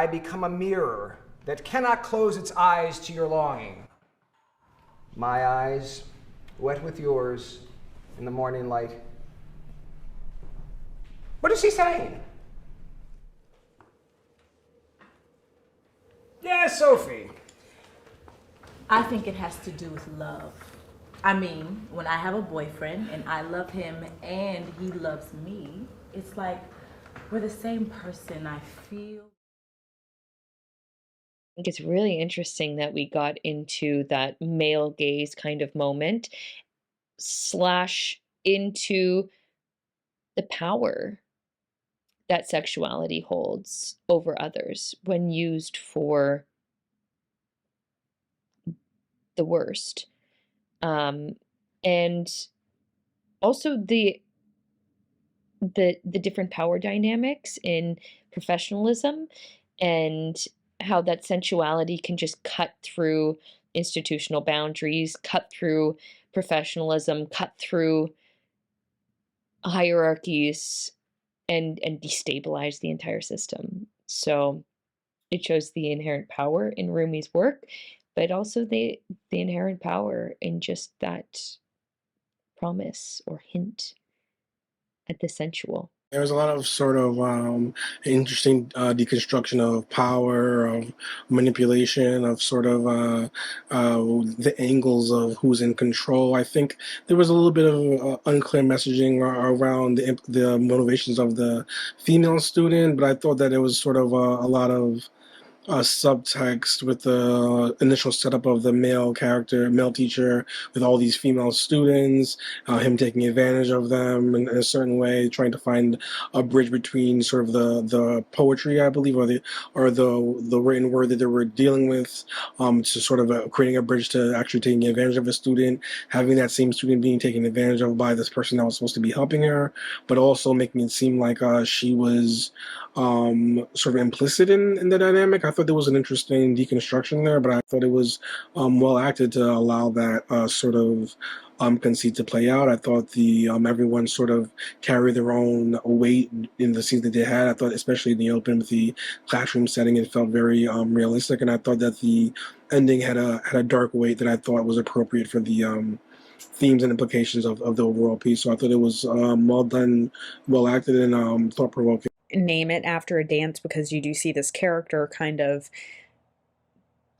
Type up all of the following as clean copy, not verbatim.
I become a mirror that cannot close its eyes to your longing. My eyes, wet with yours in the morning light. What is he saying? Yes, Sophie. I think it has to do with love. I mean, when I have a boyfriend and I love him and he loves me, it's like we're the same person. I feel. I think it's really interesting that we got into that male gaze kind of moment slash into the power that sexuality holds over others when used for the worst. And also the different power dynamics in professionalism and how that sensuality can just cut through institutional boundaries, cut through professionalism, cut through hierarchies and destabilize the entire system. So it shows the inherent power in Rumi's work, but also the inherent power in just that promise or hint at the sensual. There's a lot of sort of interesting deconstruction of power, of manipulation, of sort of the angles of who's in control. I think there was a little bit of unclear messaging around the motivations of the female student, but I thought that it was sort of a lot of subtext with the initial setup of the male character, male teacher, with all these female students, him taking advantage of them in a certain way, trying to find a bridge between sort of the poetry, I believe, or the written word that they were dealing with, to sort of creating a bridge to actually taking advantage of a student, having that same student being taken advantage of by this person that was supposed to be helping her, but also making it seem like she was sort of implicit in the dynamic. I thought there was an interesting deconstruction there, but I thought it was well acted to allow that sort of conceit to play out. I thought the everyone sort of carried their own weight in the scenes that they had. I thought, especially in the open with the classroom setting, it felt very realistic, and I thought that the ending had a dark weight that I thought was appropriate for the themes and implications of the overall piece. So I thought it was well done, well acted, and thought provoking. Name it after a dance because you do see this character kind of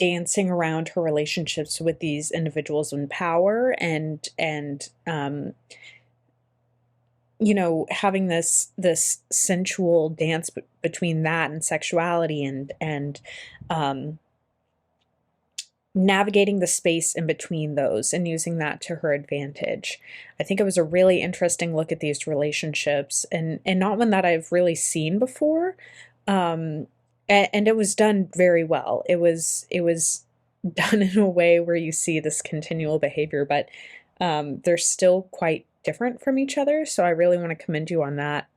dancing around her relationships with these individuals in power and you know, having this sensual dance between that and sexuality and navigating the space in between those and using that to her advantage. I think it was a really interesting look at these relationships and not one that I've really seen before. And it was done very well. It was done in a way where you see this continual behavior, but they're still quite different from each other. So I really want to commend you on that.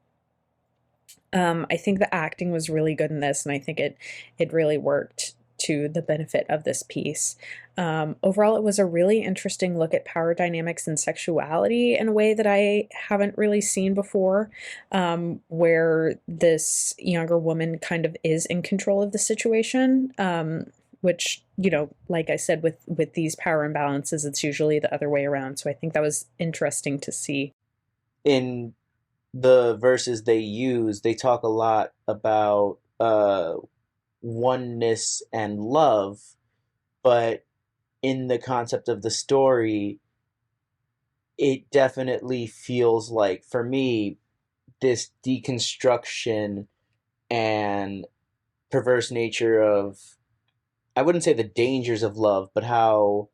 I think the acting was really good in this, and I think it really worked to the benefit of this piece. Overall, it was a really interesting look at power dynamics and sexuality in a way that I haven't really seen before, where this younger woman kind of is in control of the situation, which, you know, like I said, with these power imbalances, it's usually the other way around. So I think that was interesting to see. In the verses they use, they talk a lot about oneness and love, but in the concept of the story, it definitely feels like, for me, this deconstruction and perverse nature of, I wouldn't say the dangers of love, but how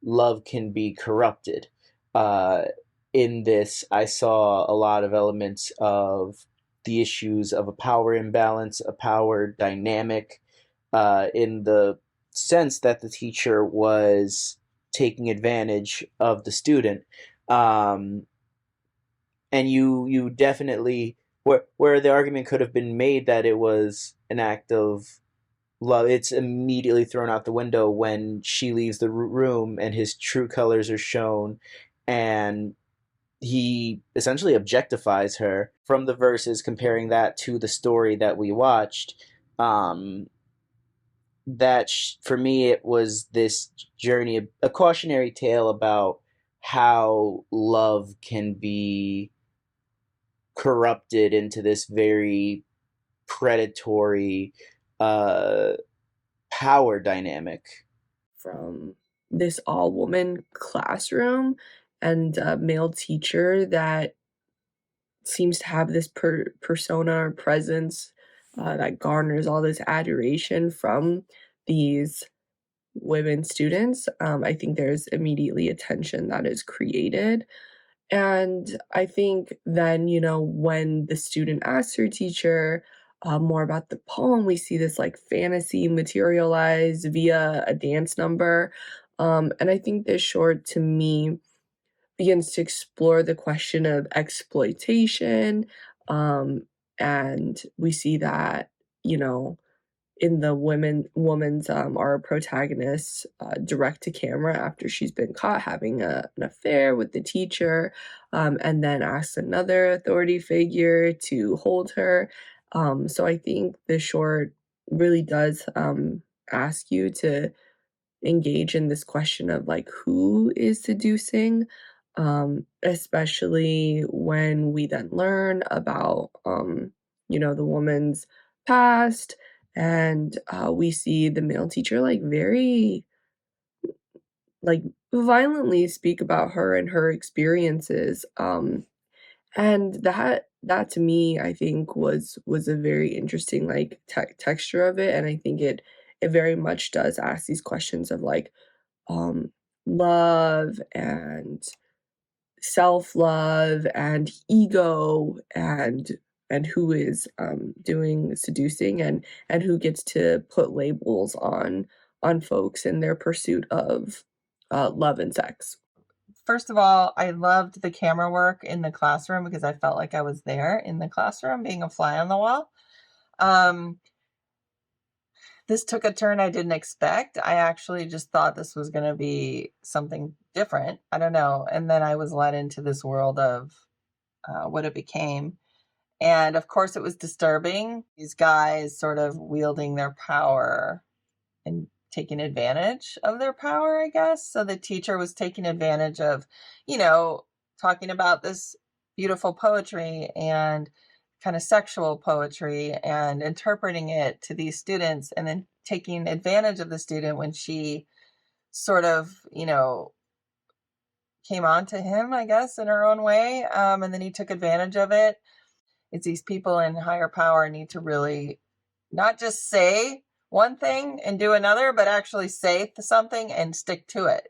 love can be corrupted. In this, I saw a lot of elements of the issues of a power imbalance, a power dynamic, in the sense that the teacher was taking advantage of the student. And you definitely, where the argument could have been made that it was an act of love, it's immediately thrown out the window when she leaves the room and his true colors are shown, and he essentially objectifies her. From the verses, comparing that to the story that we watched, that for me, it was this journey, a cautionary tale about how love can be corrupted into this very predatory power dynamic. From this all-woman classroom and a male teacher that seems to have this persona or presence that garners all this adoration from these women students. I think there's immediately a tension that is created. And I think then, when the student asks her teacher more about the poem, we see this like fantasy materialize via a dance number. And I think this short to me begins to explore the question of exploitation. Um, and we see that, in the woman's our protagonist direct to camera after she's been caught having an affair with the teacher, and then asks another authority figure to hold her. So I think the short really does ask you to engage in this question of like who is seducing, especially when we then learn about the woman's past, and we see the male teacher like very like violently speak about her and her experiences, and that to me I think was a very interesting like texture of it, and I think it very much does ask these questions of like um love and self-love and ego, and who is doing seducing, and who gets to put labels on folks in their pursuit of love and sex. First of all, I loved the camera work in the classroom because I felt like I was there in the classroom being a fly on the wall. This took a turn I didn't expect. I actually just thought this was going to be something different. I don't know. And then I was led into this world of what it became. And of course, it was disturbing. These guys sort of wielding their power and taking advantage of their power, I guess. So the teacher was taking advantage of, talking about this beautiful poetry and kind of sexual poetry and interpreting it to these students, and then taking advantage of the student when she sort of, came on to him, I guess, in her own way. And then he took advantage of it. It's these people in higher power need to really not just say one thing and do another, but actually say something and stick to it.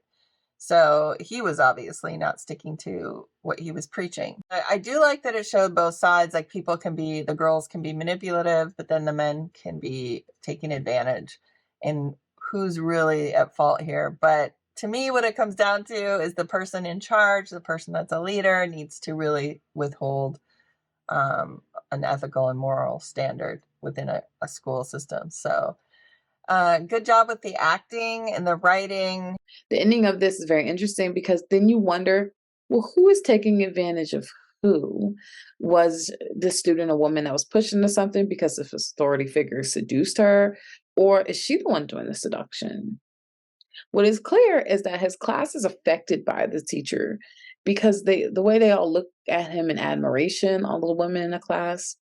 So he was obviously not sticking to what he was preaching. I do like that it showed both sides. Like the girls can be manipulative, but then the men can be taking advantage, and who's really at fault here. But to me, what it comes down to is the person in charge, the person that's a leader, needs to really withhold an ethical and moral standard within a school system. So good job with the acting and the writing. The ending of this is very interesting because then you wonder, well, who is taking advantage of who? Was the student a woman that was pushing to something because of authority figure seduced her? Or is she the one doing the seduction? What is clear is that his class is affected by the teacher because the way they all look at him in admiration, all the women in the class,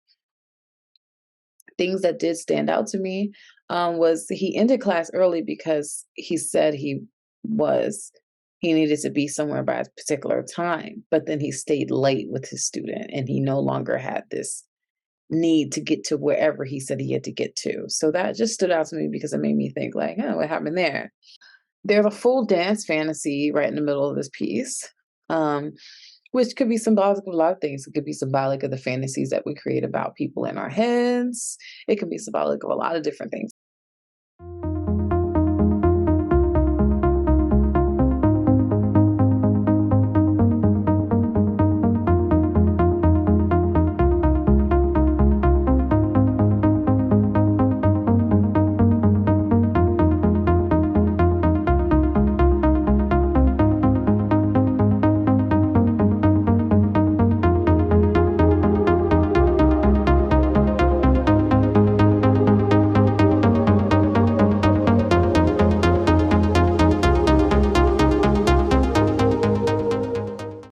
things that did stand out to me was he ended class early because he said he needed to be somewhere by a particular time, but then he stayed late with his student and he no longer had this need to get to wherever he said he had to get to. So that just stood out to me because it made me think like, oh, what happened there? There's a full dance fantasy right in the middle of this piece, which could be symbolic of a lot of things. It could be symbolic of the fantasies that we create about people in our heads. It could be symbolic of a lot of different things.